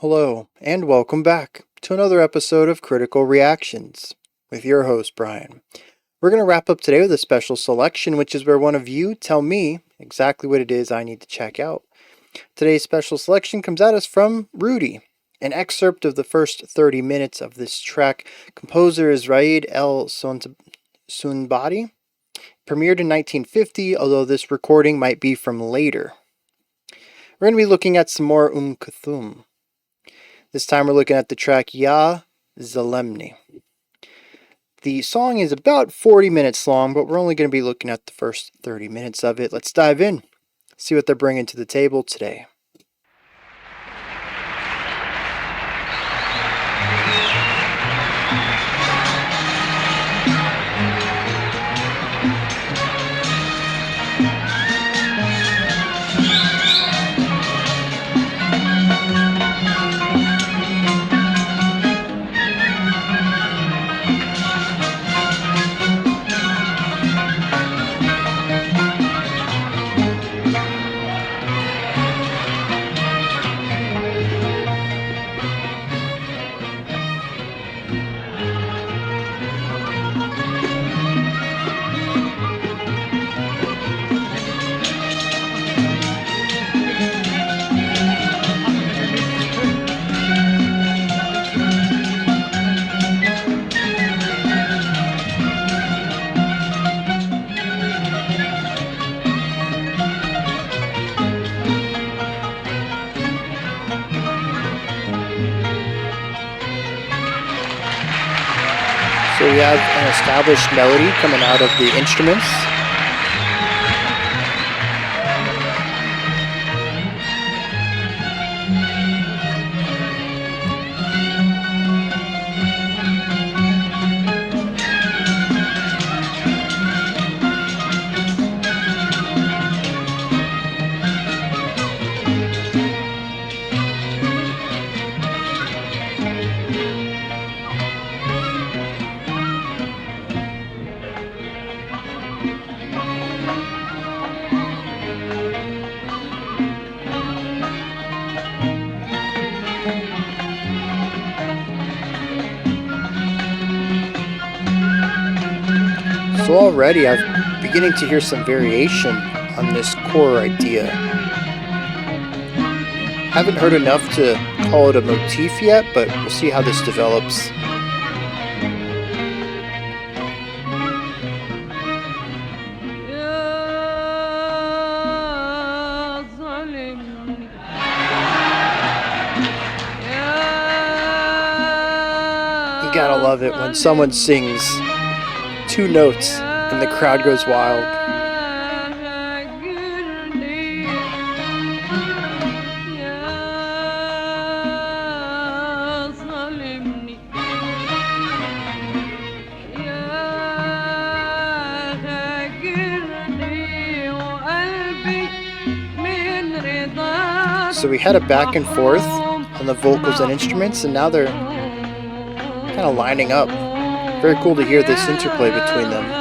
Hello, and welcome back to another episode of Critical Reactions with your host, Bryan. We're going to wrap up today with a special selection, which is where one of you tell me exactly what it is I need to check out. Today's special selection comes at us from Rudy, an excerpt of the first 30 minutes of this track. Composer is Raed El Sunbadi. Premiered in 1950, although this recording might be from later. We're going to be looking at some more Kulthum. This time we're looking at the track Ya Zalemny. The song is about 40 minutes long, but we're only going to be looking at the first 30 minutes of it. Let's dive in, see what they're bringing to the table today. So we have an established melody coming out of the instruments. So already I'm beginning to hear some variation on this core idea. Haven't heard enough to call it a motif yet, but we'll see how this develops. You gotta love it when someone sings two notes and the crowd goes wild. So we had a back and forth on the vocals and instruments, and now they're kind of lining up. Very cool to hear this interplay between them.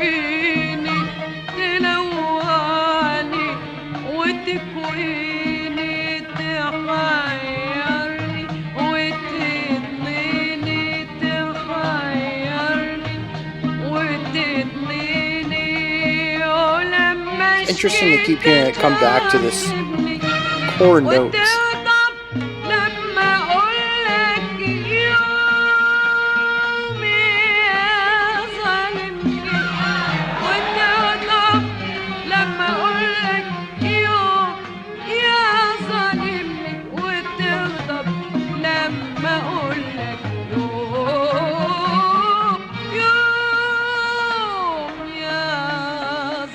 تكويني تلوعني وتكويني تحيرني وتضنيني تحيرني وتضنيني ولما Interesting to keep hearing it come back to this core notes. لما اقولك يوم يا ظالمني وتغضب لما اقولك يوم يا ظالمني وتغضب لما اقولك يوم يا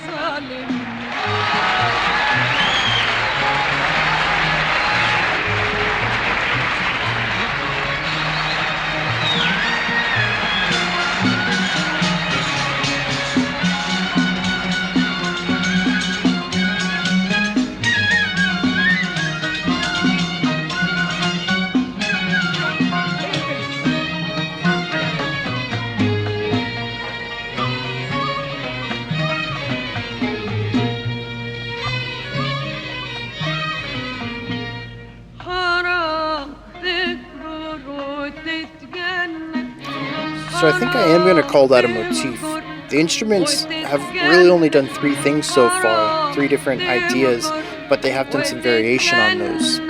ظالمني. So I think I am going to call that a motif. The instruments have really only done 3 things so far, 3 different ideas, but they have done some variation on those.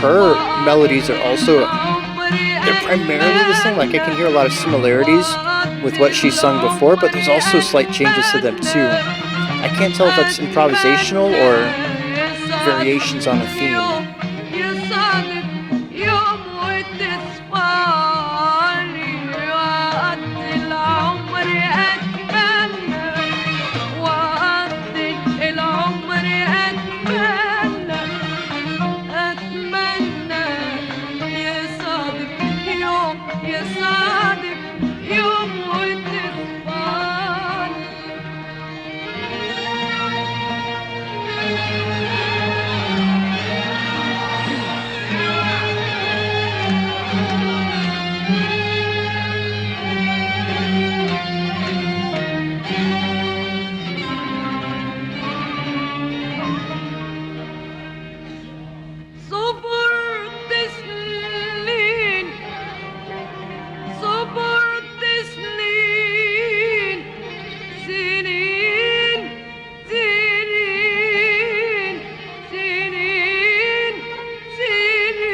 Her melodies are also, they're primarily the same. Like I can hear a lot of similarities with what she sung before, but there's also slight changes to them too. I can't tell if that's improvisational or variations on a theme.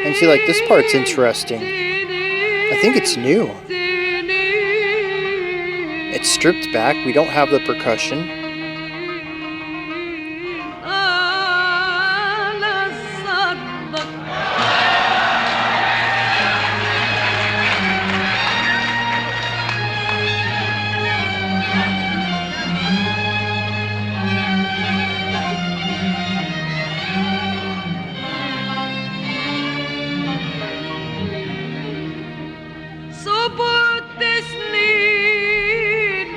And see, like, this part's interesting. I think it's new. It's stripped back. We don't have the percussion. صبرت سنين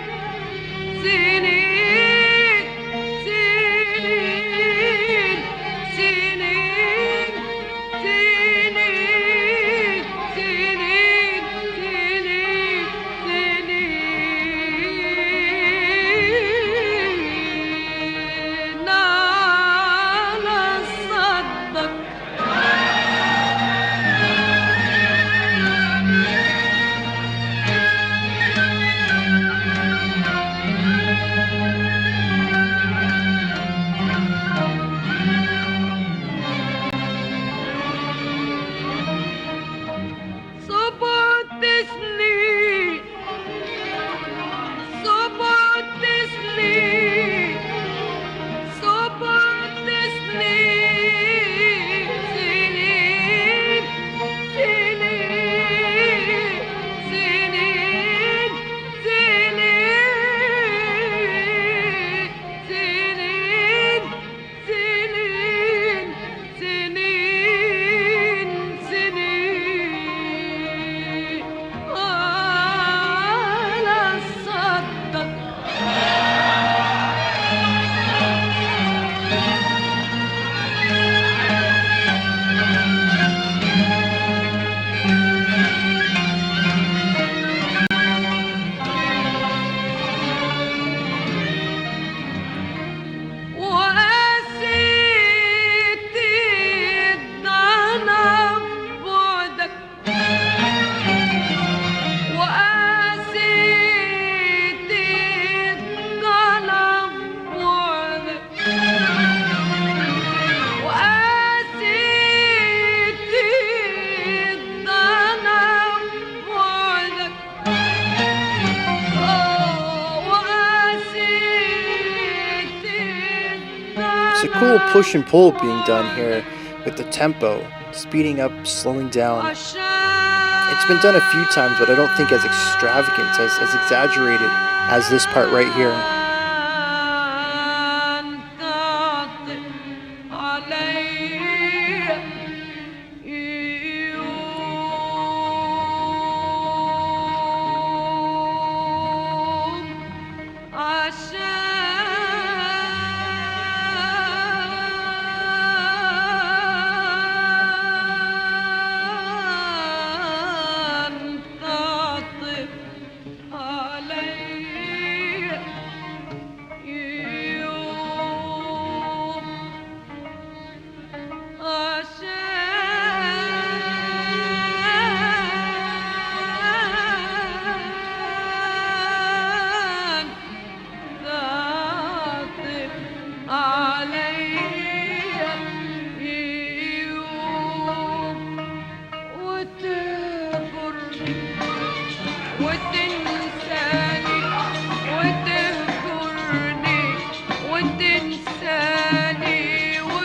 cool push and pull being done here with the tempo, speeding up, slowing down. It's been done a few times, but I don't think as extravagant, as exaggerated as this part right here.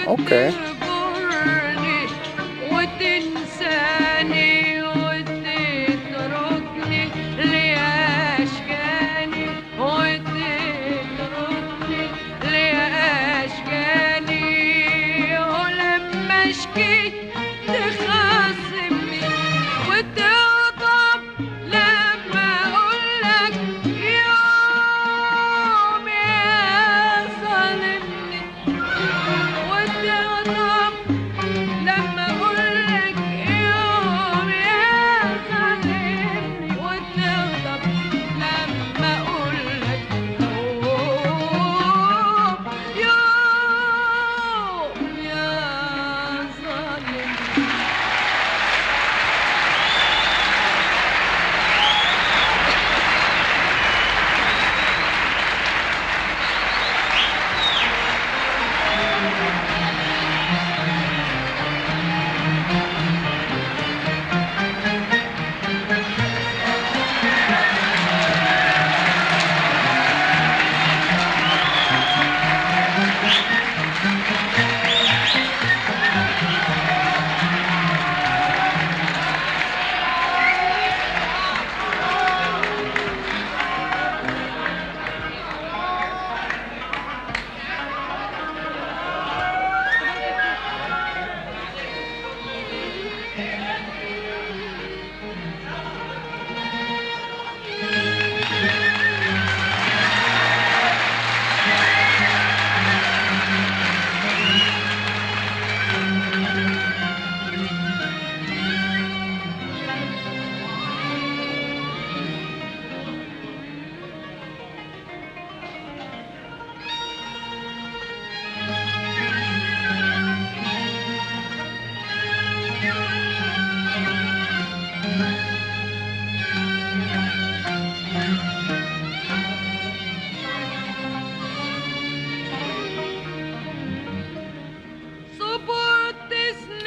Okay.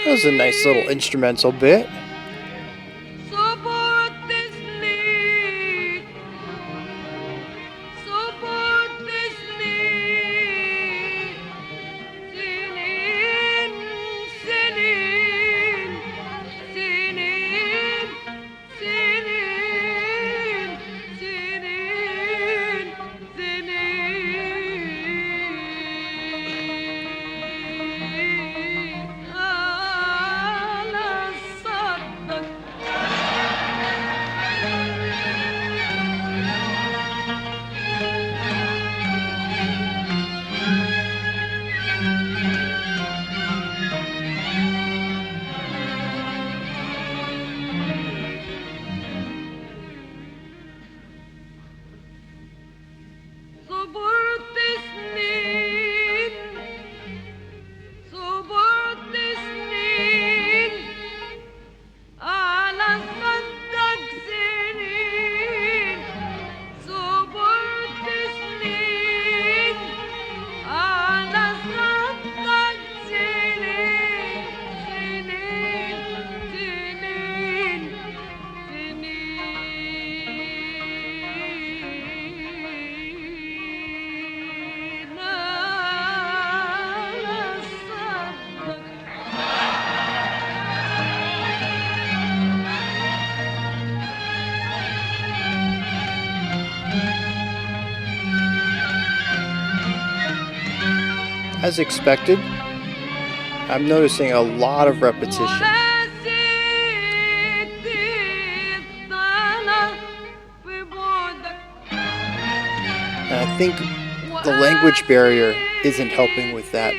That was a nice little instrumental bit. As expected, I'm noticing a lot of repetition. And I think the language barrier isn't helping with that.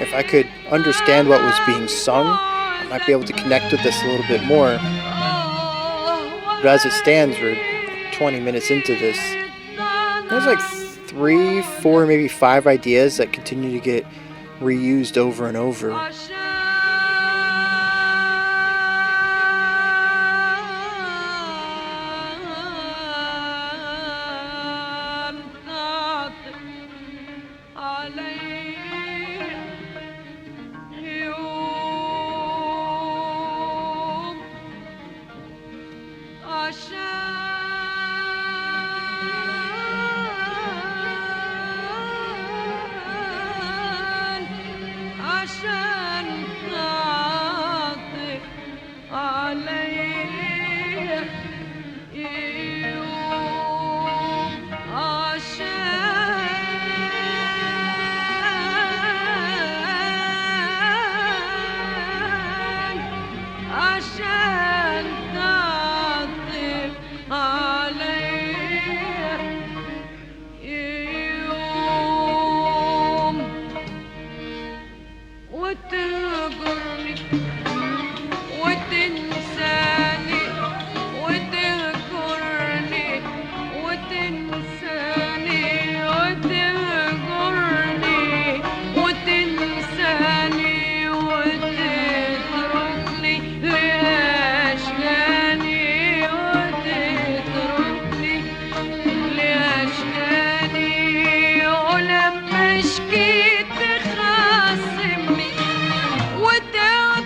If I could understand what was being sung, I might be able to connect with this a little bit more. But as it stands, we're 20 minutes into this. There's like 3, 4, maybe 5 ideas that continue to get reused over and over.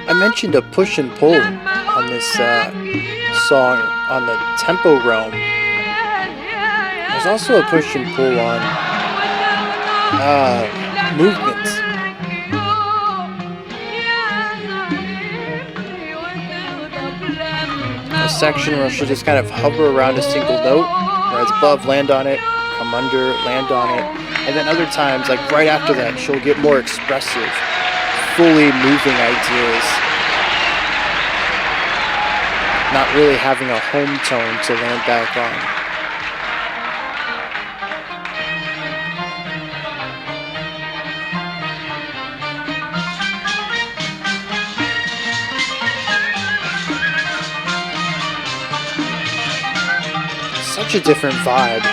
I mentioned a push and pull on this song on the tempo realm. There's also a push and pull on movements. A section where she'll just kind of hover around a single note, rise above, land on it, come under, land on it, and then other times, like right after that, she'll get more expressive, fully moving ideas, not really having a home tone to land back on. Such a different vibe.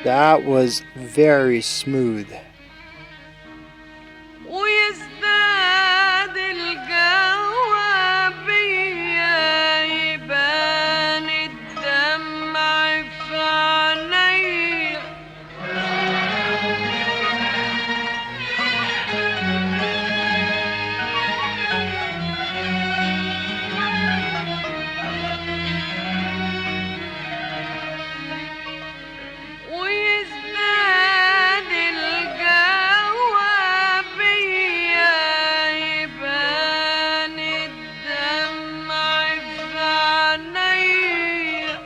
That was very smooth. ويزداد الجوابية يبان الدمع في عينيا ويزداد الجوابية يبان الدمع في عينيا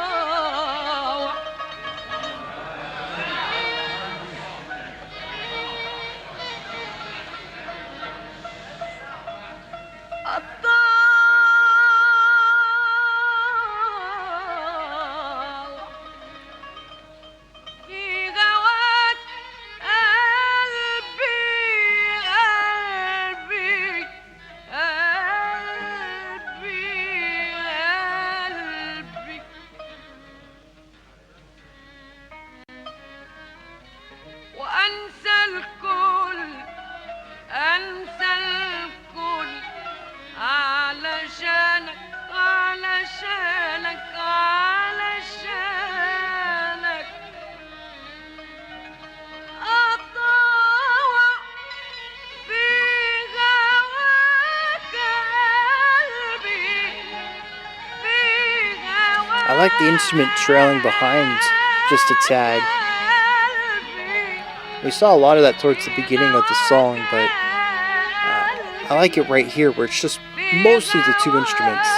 الطاوع الطاوع في غواك قلبي قلبي قلبي وأنسى الكل أنسى الكل علشانك علشانك علشانك أطوع في غواك قلبي في غواك I like the instrument trailing behind just a tad. We saw a lot of that towards the beginning of the song, but I like it right here where it's just mostly the two instruments.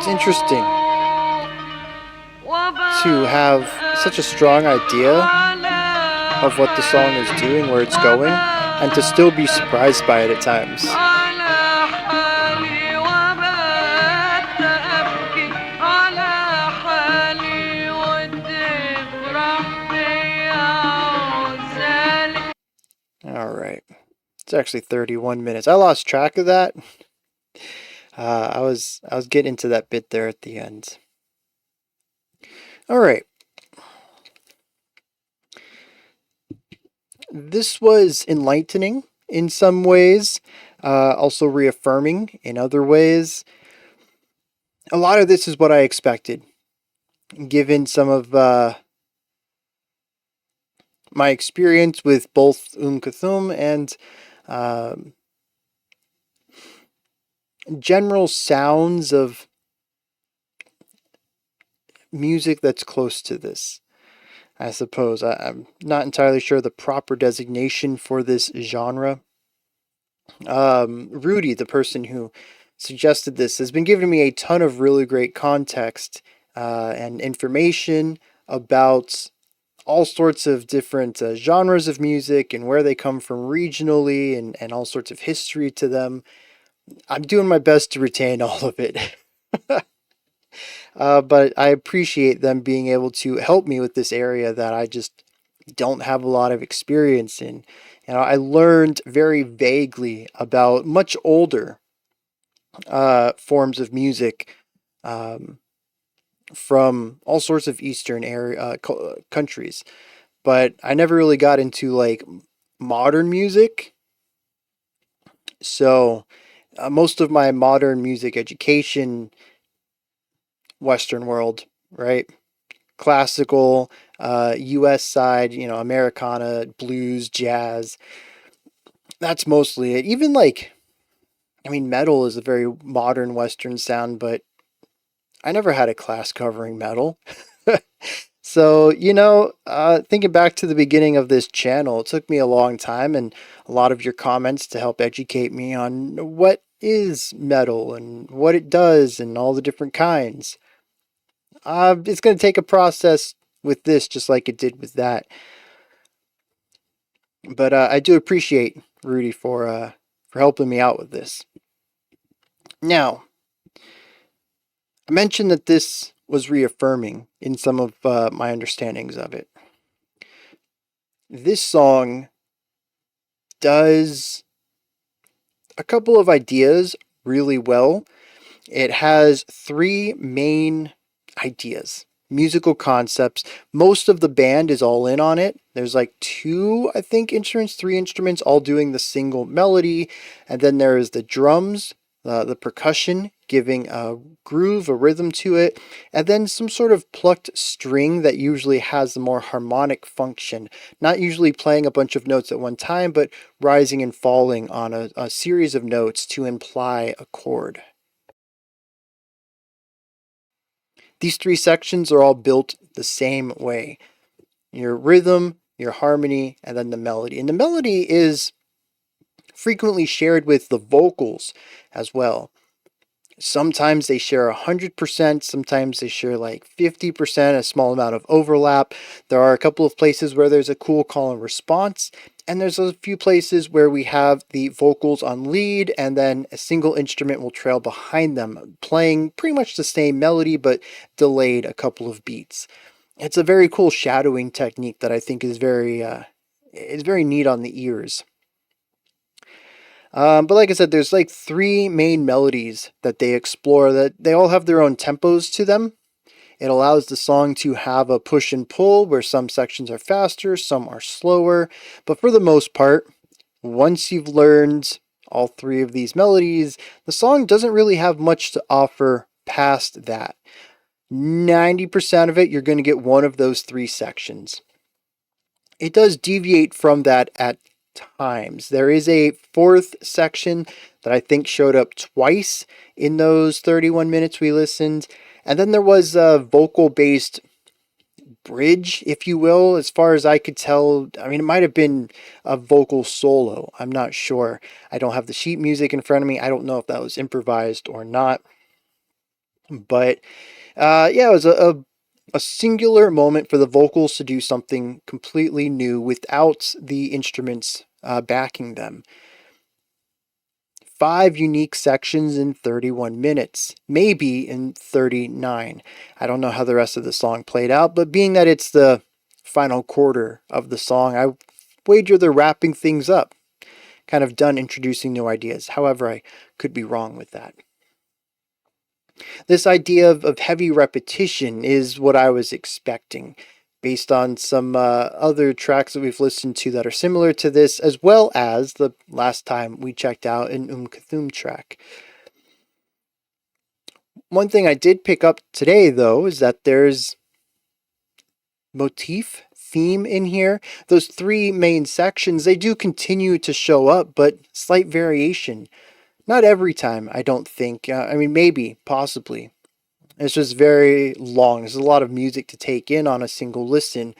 It's interesting to have such a strong idea of what the song is doing, where it's going, and to still be surprised by it at times. All right. It's actually 31 minutes. I lost track of that. I was getting into that bit there at the end. All right. This was enlightening in some ways, also reaffirming in other ways. A lot of this is what I expected, given some of my experience with both Kulthum and general sounds of music that's close to this. I suppose. I'm not entirely sure the proper designation for this genre. Rudy, the person who suggested this, has been giving me a ton of really great context and information about all sorts of different genres of music and where they come from regionally and all sorts of history to them. I'm doing my best to retain all of it. But I appreciate them being able to help me with this area that I just don't have a lot of experience in. I learned very vaguely about much older forms of music from all sorts of Eastern area countries, but I never really got into like modern music. So most of my modern music education, Western world, right? Classical, US side, Americana, blues, jazz. That's mostly it. Even metal is a very modern Western sound, but I never had a class covering metal. So, thinking back to the beginning of this channel, it took me a long time and a lot of your comments to help educate me on what is metal and what it does and all the different kinds. It's going to take a process with this, just like it did with that. But I do appreciate Rudy for helping me out with this. Now, I mentioned that this was reaffirming in some of my understandings of it. This song does a couple of ideas really well. It has three main ideas, musical concepts. Most of the band is all in on it. There's like two, I think, three instruments all doing the single melody. And then there is the drums, the percussion giving a groove, a rhythm to it, and then some sort of plucked string that usually has a more harmonic function, not usually playing a bunch of notes at one time, but rising and falling on a series of notes to imply a chord. These three sections are all built the same way. Your rhythm, your harmony, and then the melody. And the melody is frequently shared with the vocals as well. Sometimes they share 100%, sometimes they share like 50%, a small amount of overlap. There are a couple of places where there's a cool call and response, and there's a few places where we have the vocals on lead and then a single instrument will trail behind them, playing pretty much the same melody but delayed a couple of beats. It's a very cool shadowing technique that I think is very neat on the ears. But like I said, there's like three main melodies that they explore that they all have their own tempos to them. It allows the song to have a push and pull where some sections are faster, some are slower. But for the most part, once you've learned all three of these melodies, the song doesn't really have much to offer past that. 90% of it, you're going to get one of those three sections. It does deviate from that at times. There is a fourth section that I think showed up twice in those 31 minutes we listened. And then there was a vocal-based bridge, if you will, as far as I could tell. I mean, it might have been a vocal solo. I'm not sure. I don't have the sheet music in front of me. I don't know if that was improvised or not. But yeah, it was a singular moment for the vocals to do something completely new without the instruments backing them. 5 unique sections in 31 minutes, maybe in 39. I don't know how the rest of the song played out, but being that it's the final quarter of the song, I wager they're wrapping things up, kind of done introducing new ideas. However, I could be wrong with that. This idea of heavy repetition is what I was expecting, based on some other tracks that we've listened to that are similar to this, as well as the last time we checked out an Kulthum track. One thing I did pick up today, though, is that there's motif theme in here. Those 3 main sections, they do continue to show up, but slight variation. Not every time, I don't think. I mean, maybe, possibly. It's just very long. There's a lot of music to take in on a single listen.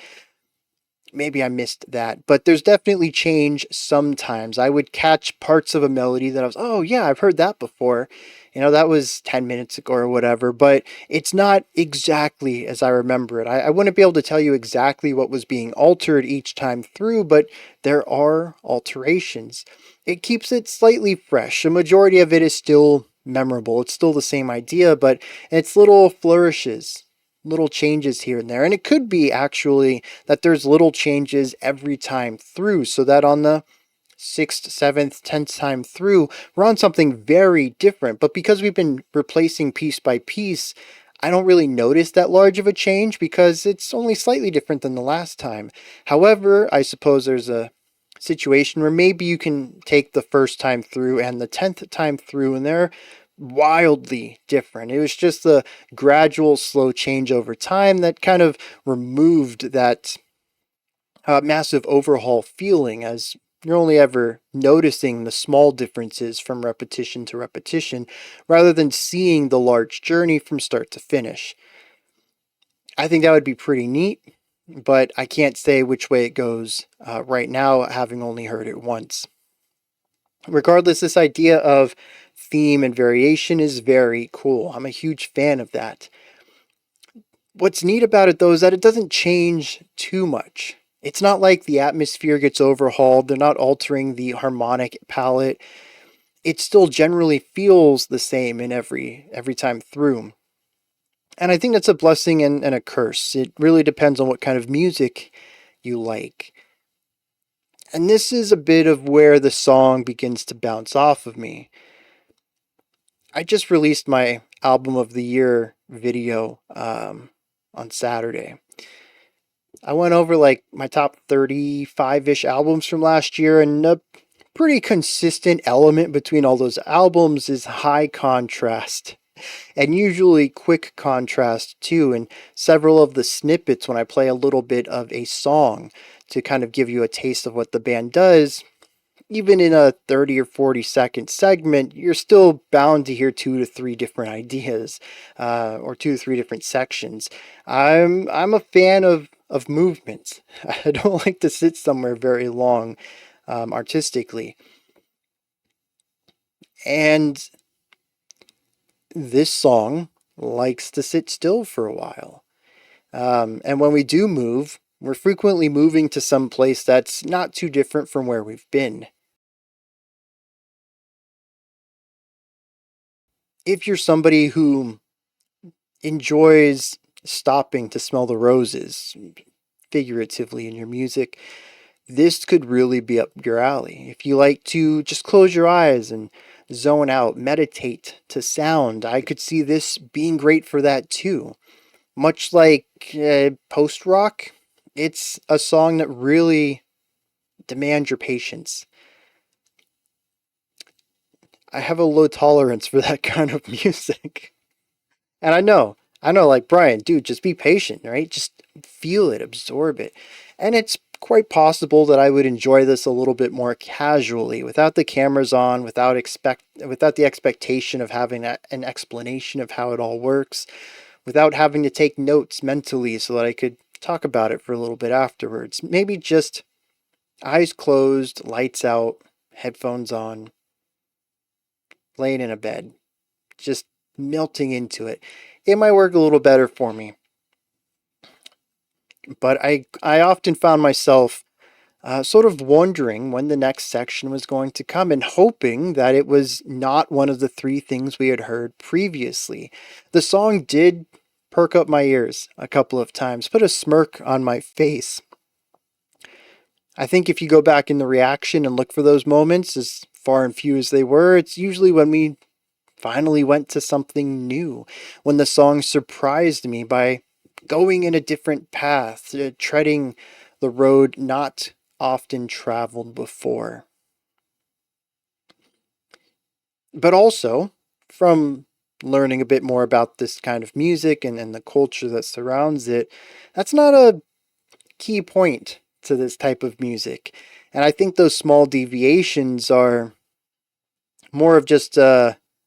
Maybe I missed that, but there's definitely change sometimes. I would catch parts of a melody that I was, oh yeah, I've heard that before. That was 10 minutes ago or whatever, but it's not exactly as I remember it. I wouldn't be able to tell you exactly what was being altered each time through, but there are alterations. It keeps it slightly fresh. A majority of it is still memorable. It's still the same idea, but it's little flourishes, little changes here and there. And it could be actually that there's little changes every time through, so that on the 6th, 7th, 10th time through, we're on something very different. But because we've been replacing piece by piece, I don't really notice that large of a change because it's only slightly different than the last time. However, I suppose there's a situation where maybe you can take the first time through and the 10th time through, and they're wildly different. It was just the gradual, slow change over time that kind of removed that massive overhaul feeling, as you're only ever noticing the small differences from repetition to repetition rather than seeing the large journey from start to finish. I think that would be pretty neat, but I can't say which way it goes right now, having only heard it once. Regardless, this idea of theme and variation is very cool. I'm a huge fan of that. What's neat about it, though, is that it doesn't change too much. It's not like the atmosphere gets overhauled. They're not altering the harmonic palette. It still generally feels the same in every time through. And I think that's a blessing and a curse. It really depends on what kind of music you like. And this is a bit of where the song begins to bounce off of me. I just released my album of the year video on Saturday. I went over like my top 35-ish albums from last year, and a pretty consistent element between all those albums is high contrast. And usually quick contrast too, and several of the snippets when I play a little bit of a song to kind of give you a taste of what the band does. Even in a 30 or 40-second segment, you're still bound to hear 2 to 3 different ideas, or 2 to 3 different sections. I'm a fan of movements. I don't like to sit somewhere very long, artistically. And this song likes to sit still for a while. And when we do move, we're frequently moving to some place that's not too different from where we've been. If you're somebody who enjoys stopping to smell the roses, figuratively, in your music, this could really be up your alley. If you like to just close your eyes and zone out, meditate to sound, I could see this being great for that too. Much like post rock, it's a song that really demands your patience. I have a low tolerance for that kind of music. And I know, like, Bryan, dude, just be patient, right? Just feel it, absorb it. And it's quite possible that I would enjoy this a little bit more casually, without the cameras on, without the expectation of having an explanation of how it all works, without having to take notes mentally so that I could talk about it for a little bit afterwards. Maybe just eyes closed, lights out, headphones on, laying in a bed, just melting into it, it might work a little better for me. But I often found myself sort of wondering when the next section was going to come and hoping that it was not one of the three things we had heard previously. The song did perk up my ears a couple of times, put a smirk on my face. I think if you go back in the reaction and look for those moments, as far and few as they were, it's usually when we finally went to something new, when the song surprised me by going in a different path, treading the road not often traveled before. But also, from learning a bit more about this kind of music and the culture that surrounds it, that's not a key point to this type of music. And I think those small deviations are more of just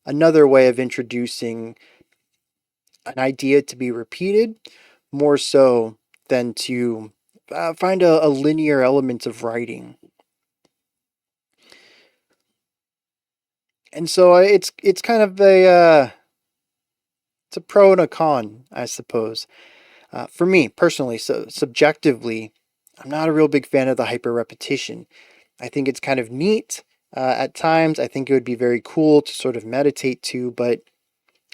another way of introducing an idea to be repeated, more so than to find a linear element of writing. And so it's kind of it's a pro and a con, I suppose. For me personally, so subjectively, I'm not a real big fan of the hyper repetition. I think it's kind of neat at times. I think it would be very cool to sort of meditate to, but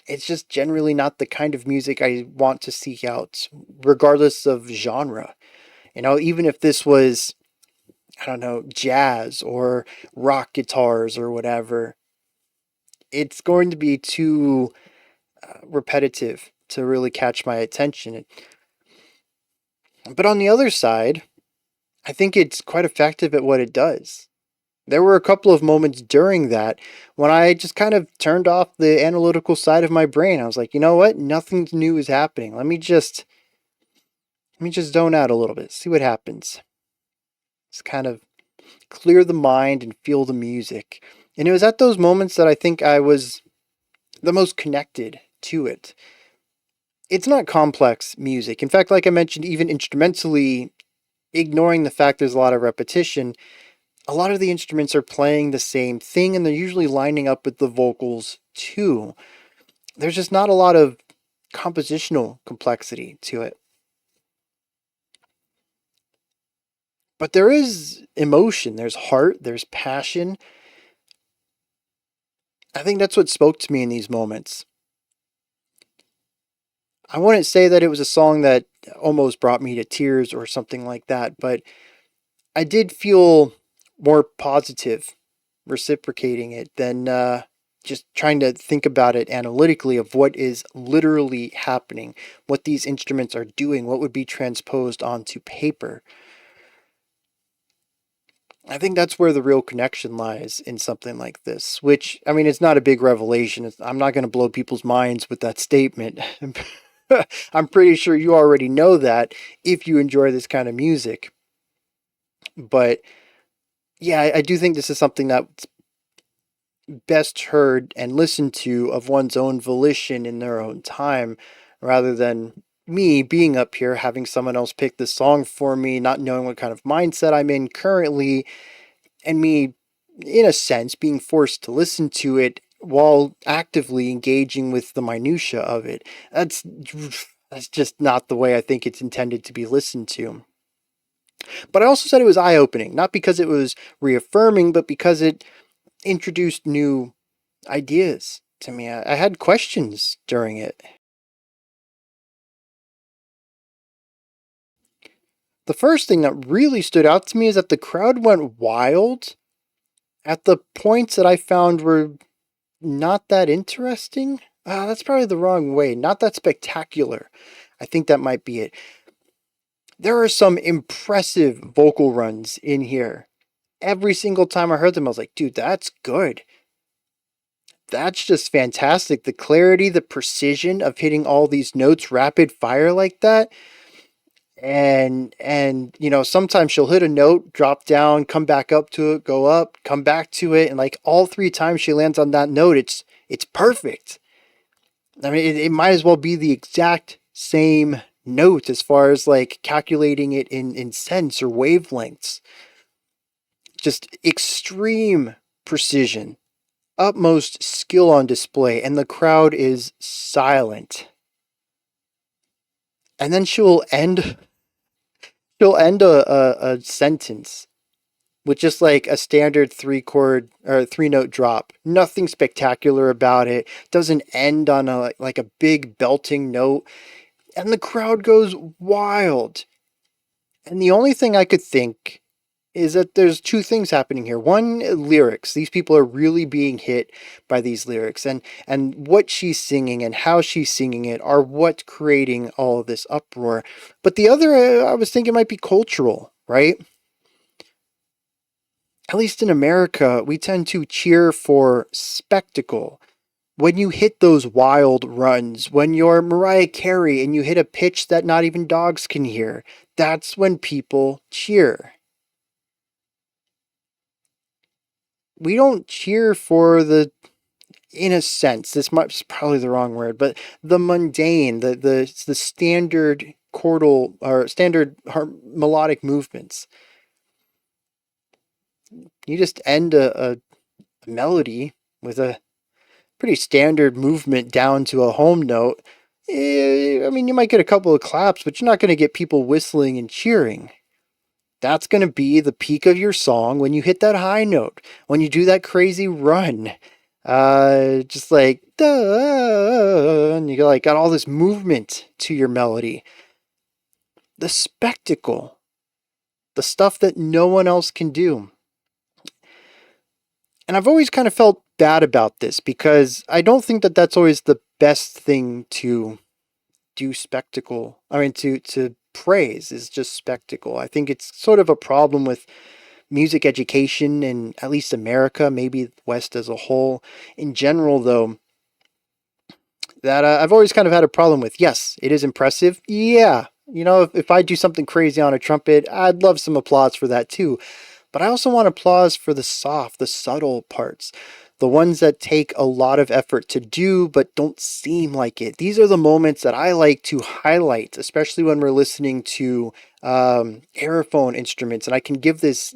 it's just generally not the kind of music I want to seek out, regardless of genre. You know, even if this was, I don't know, jazz or rock guitars or whatever, it's going to be too repetitive to really catch my attention. But on the other side, I think it's quite effective at what it does. There were a couple of moments during that when I just kind of turned off the analytical side of my brain. I was like, you know what? Nothing new is happening. Let me just zone out a little bit, see what happens. Just kind of clear the mind and feel the music. And it was at those moments that I think I was the most connected to it. It's not complex music. In fact, like I mentioned, even instrumentally, ignoring the fact there's a lot of repetition, a lot of the instruments are playing the same thing and they're usually lining up with the vocals too. There's just not a lot of compositional complexity to it. But there is emotion, there's heart, there's passion. I think that's what spoke to me in these moments. I wouldn't say that it was a song that almost brought me to tears or something like that, but I did feel more positive reciprocating it than just trying to think about it analytically of what is literally happening, what these instruments are doing, what would be transposed onto paper. I think that's where the real connection lies in something like this, which, I mean, it's not a big revelation. I'm not going to blow people's minds with that statement. I'm pretty sure you already know that if you enjoy this kind of music. But yeah, I do think this is something that's best heard and listened to of one's own volition in their own time, rather than me being up here having someone else pick the song for me, not knowing what kind of mindset I'm in currently, and me, in a sense, being forced to listen to it while actively engaging with the minutia of it. That's just not the way I think it's intended to be listened to. But I also said it was eye-opening, not because it was reaffirming, but because it introduced new ideas to me. I had questions during it. The first thing that really stood out to me is that the crowd went wild at the points that I found were not that interesting. That's probably the wrong way. Not that spectacular. I think that might be it. There are some impressive vocal runs in here. Every single time I heard them, I was like, dude, that's good. That's just fantastic. The clarity, the precision of hitting all these notes rapid fire like that. And you know, sometimes she'll hit a note, drop down, come back up to it, go up, come back to it, and like all three times she lands on that note, it's perfect. I mean, it might as well be the exact same note as far as like calculating it in cents or wavelengths. Just extreme precision. utmost skill on display, and the crowd is silent. And then she'll end a sentence with just like a standard three chord or three note drop. Nothing spectacular about it. Doesn't end on a big belting note. And the crowd goes wild. And the only thing I could think is that there's two things happening here. One, lyrics. These people are really being hit by these lyrics, and what she's singing and how she's singing it are what's creating all of this uproar. But the other, I was thinking, might be cultural, right? At least in America, we tend to cheer for spectacle. When you hit those wild runs, when you're Mariah Carey and you hit a pitch that not even dogs can hear, that's when people cheer. We don't cheer for the, in a sense, this might is probably the wrong word, but the mundane, the standard chordal or standard melodic movements. You just end a melody with a pretty standard movement down to a home note. I mean, you might get a couple of claps, but you're not going to get people whistling and cheering. That's going to be the peak of your song when you hit that high note, when you do that crazy run. Just like, duh, and you like got all this movement to your melody. The spectacle, the stuff that no one else can do. And I've always kind of felt bad about this because I don't think that that's always the best thing to do spectacle. I mean, to praise is just spectacle. I think it's sort of a problem with music education in at least America, maybe West as a whole. In general, though, that I've always kind of had a problem with. Yes, it is impressive. Yeah, if I do something crazy on a trumpet, I'd love some applause for that too. But I also want applause for the soft, the subtle parts, the ones that take a lot of effort to do but don't seem like it. These are the moments that I like to highlight, especially when we're listening to aerophone instruments, and I can give this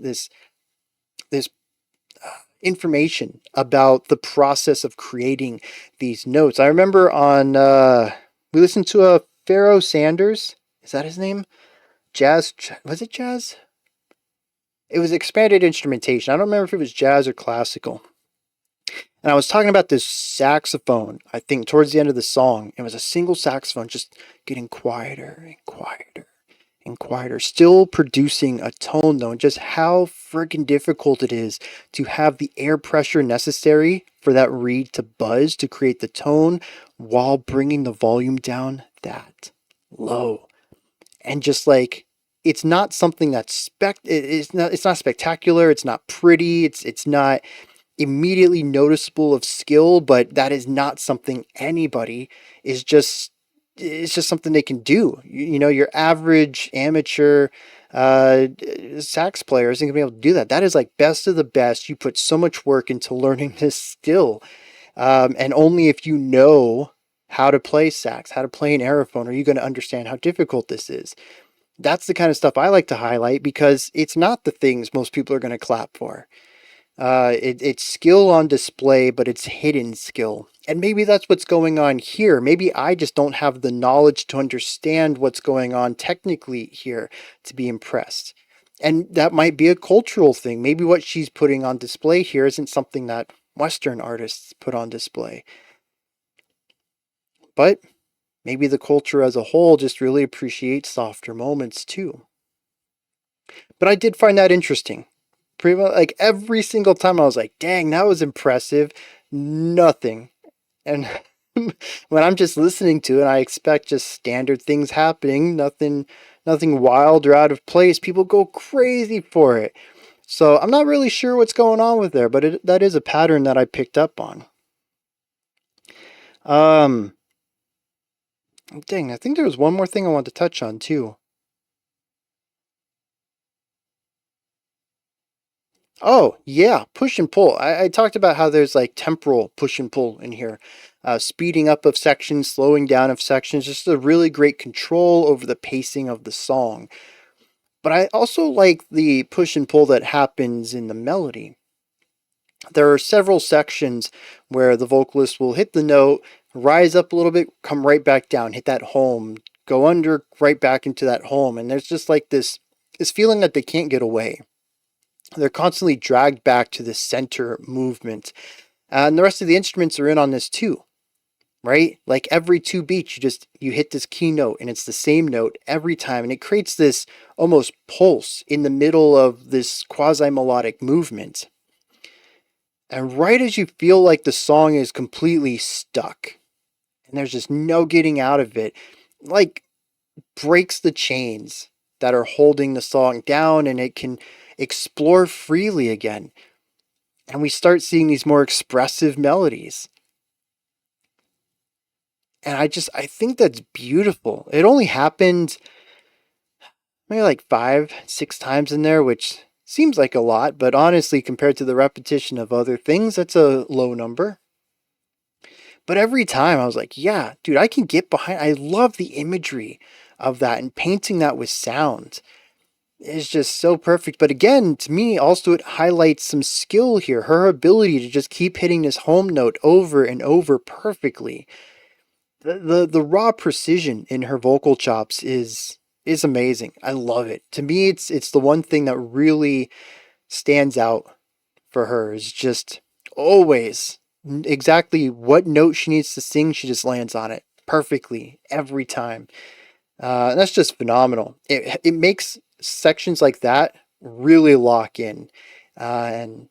information about the process of creating these notes. I remember on we listened to a Pharoah Sanders. Is that his name? Jazz? Was it jazz? It was expanded instrumentation. I don't remember if it was jazz or classical. And I was talking about this saxophone, I think, towards the end of the song. It was a single saxophone just getting quieter and quieter and quieter, still producing a tone, though, and just how freaking difficult it is to have the air pressure necessary for that reed to buzz to create the tone while bringing the volume down that low. And just like, it's not something that's it's not spectacular, it's not pretty, it's not immediately noticeable of skill, but that is not something anybody is just it's just something they can do. Your average amateur sax player isn't gonna be able to do that. That is like best of the best. You put so much work into learning this skill, and only if you know how to play sax, how to play an aerophone, are you going to understand how difficult this is. That's the kind of stuff I like to highlight because it's not the things most people are going to clap for. It's skill on display, but it's hidden skill. And maybe that's what's going on here. Maybe I just don't have the knowledge to understand what's going on technically here to be impressed. And that might be a cultural thing. Maybe what she's putting on display here isn't something that Western artists put on display. But maybe the culture as a whole just really appreciates softer moments too. But I did find that interesting. Pretty much like every single time I was like, dang, that was impressive. Nothing. And when I'm just listening to it, I expect just standard things happening, nothing wild or out of place. People go crazy for it. So I'm not really sure what's going on with there, but that is a pattern that I picked up on. Dang, I think there was one more thing I wanted to touch on too. Oh, yeah, push and pull. I talked about how there's like temporal push and pull in here. Speeding up of sections, slowing down of sections, just a really great control over the pacing of the song. But I also like the push and pull that happens in the melody. There are several sections where the vocalist will hit the note, rise up a little bit, come right back down, hit that home, go under, right back into that home. And there's just like this feeling that they can't get away. They're constantly dragged back to the center movement. And the rest of the instruments are in on this too, right? Like every two beats, you hit this key note and it's the same note every time. And it creates this almost pulse in the middle of this quasi-melodic movement. And right as you feel like the song is completely stuck and there's just no getting out of it, like breaks the chains that are holding the song down and it can explore freely again. And we start seeing these more expressive melodies. And I think that's beautiful. It only happened maybe like 5, 6 times in there, which seems like a lot, but honestly, compared to the repetition of other things, that's a low number. But every time I was like, yeah, dude, I can get behind. I love the imagery of that and painting that with sound is just so perfect. But again, to me, also it highlights some skill here. Her ability to just keep hitting this home note over and over perfectly. The raw precision in her vocal chops is amazing. I love it. To me, it's the one thing that really stands out for her is just always exactly what note she needs to sing. She just lands on it perfectly every time. And that's just phenomenal. It makes sections like that really lock in, and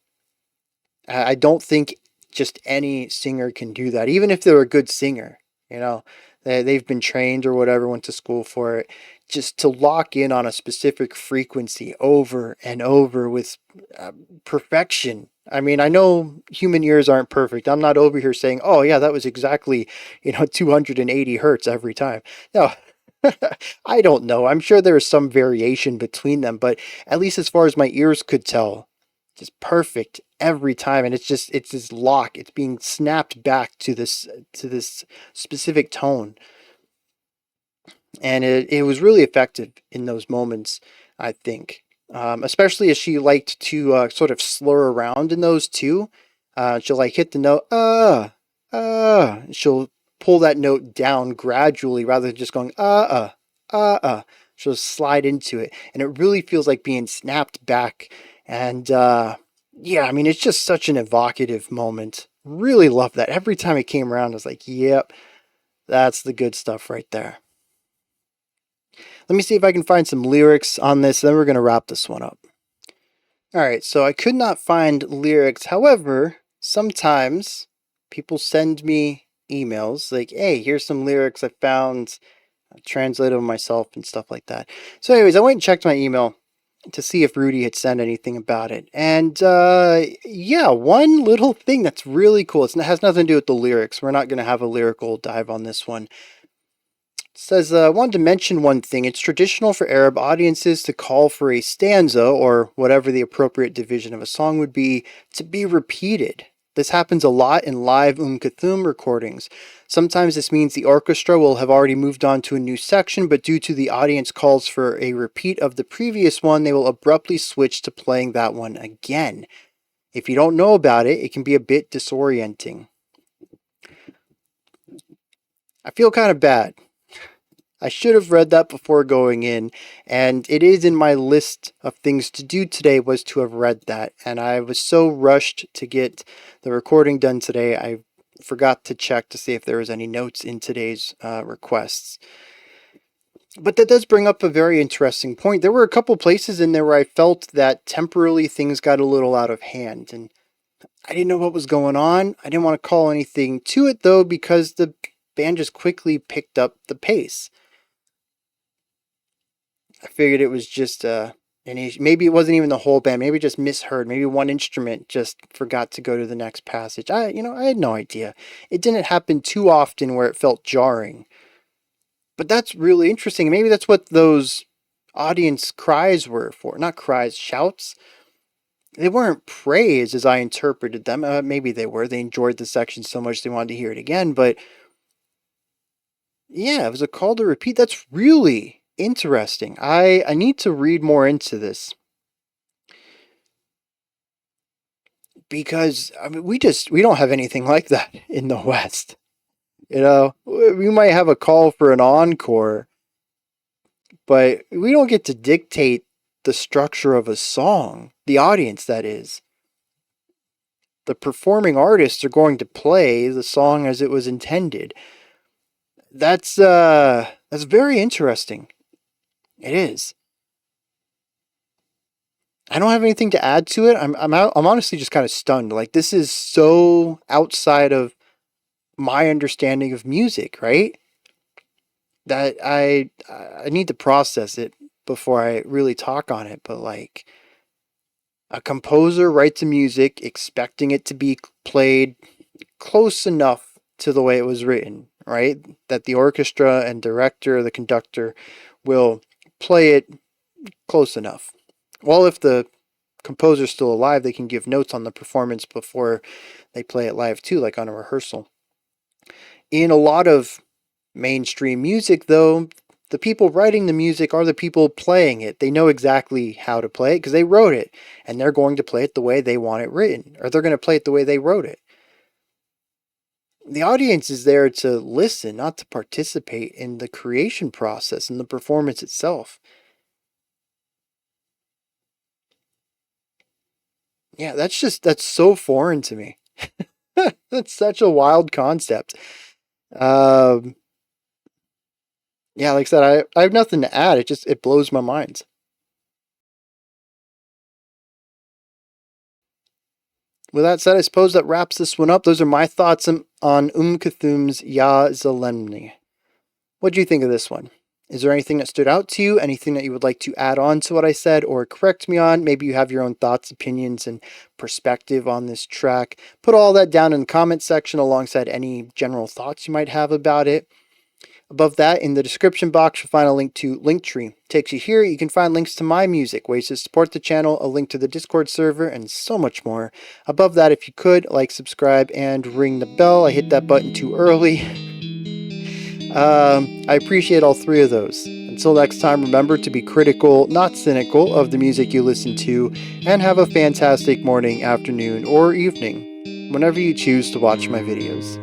I don't think just any singer can do that, even if they're a good singer. You know, they've been trained or whatever, went to school for it. Just to lock in on a specific frequency over and over with perfection. I mean, I know human ears aren't perfect. I'm not over here saying, "Oh yeah, that was exactly 280 hertz every time." No, I don't know. I'm sure there is some variation between them, but at least as far as my ears could tell, just perfect every time. And it's this lock. It's being snapped back to this specific tone. And it was really effective in those moments, I think. Especially as she liked to sort of slur around in those too. She'll like hit the note, she'll pull that note down gradually rather than just going, She'll slide into it. And it really feels like being snapped back. And yeah, I mean, it's just such an evocative moment. Really love that. Every time it came around, I was like, yep, that's the good stuff right there. Let me see if I can find some lyrics on this, then we're going to wrap this one up. Alright, so I could not find lyrics. However, sometimes people send me emails like, hey, here's some lyrics I found, I translated them myself and stuff like that. So anyways, I went and checked my email to see if Rudy had sent anything about it. And yeah, one little thing that's really cool. It has nothing to do with the lyrics. We're not going to have a lyrical dive on this one. Says, I wanted to mention one thing. It's traditional for Arab audiences to call for a stanza, or whatever the appropriate division of a song would be, to be repeated. This happens a lot in live Kulthum recordings. Sometimes this means the orchestra will have already moved on to a new section, but due to the audience calls for a repeat of the previous one, they will abruptly switch to playing that one again. If you don't know about it, it can be a bit disorienting. I feel kind of bad. I should have read that before going in, and it is in my list of things to do today was to have read that, and I was so rushed to get the recording done today, I forgot to check to see if there was any notes in today's requests. But that does bring up a very interesting point. There were a couple places in there where I felt that temporarily things got a little out of hand, and I didn't know what was going on. I didn't want to call anything to it, though, because the band just quickly picked up the pace. I figured it was just an issue. Maybe it wasn't even the whole band. Maybe just misheard. Maybe one instrument just forgot to go to the next passage. I had no idea. It didn't happen too often where it felt jarring. But that's really interesting. Maybe that's what those audience cries were for. Not cries, shouts. They weren't praise as I interpreted them. Maybe they were. They enjoyed the section so much they wanted to hear it again. But yeah, it was a call to repeat. That's really interesting. I need to read more into this. because I mean, we don't have anything like that in the West. You know, we might have a call for an encore, but we don't get to dictate the structure of a song. The audience, that is. The performing artists are going to play the song as it was intended. That's very interesting. It is. I don't have anything to add to it. I'm honestly just kind of stunned. Like, this is so outside of my understanding of music, right? That I need to process it before I really talk on it. But like, a composer writes a music expecting it to be played close enough to the way it was written, right? That the orchestra and director, the conductor, will play it close enough. Well, if the composer's still alive, they can give notes on the performance before they play it live too, like on a rehearsal. In a lot of mainstream music, though, the people writing the music are the people playing it. They know exactly how to play it because they wrote it, and they're going to play it the way they want it written, or they're going to play it the way they wrote it. The audience is there to listen, not to participate in the creation process and the performance itself. Yeah, that's so foreign to me. That's such a wild concept. Um, yeah, like I said, I have nothing to add. It blows my mind. With that said, I suppose that wraps this one up. Those are my thoughts on Kulthum's Ya Zalemny. What do you think of this one? Is there anything that stood out to you? Anything that you would like to add on to what I said or correct me on? Maybe you have your own thoughts, opinions, and perspective on this track. Put all that down in the comment section alongside any general thoughts you might have about it. Above that, in the description box, you'll find a link to Linktree. Takes you here, you can find links to my music, ways to support the channel, a link to the Discord server, and so much more. Above that, if you could, like, subscribe, and ring the bell. I hit that button too early. I appreciate all three of those. Until next time, remember to be critical, not cynical, of the music you listen to, and have a fantastic morning, afternoon, or evening, whenever you choose to watch my videos.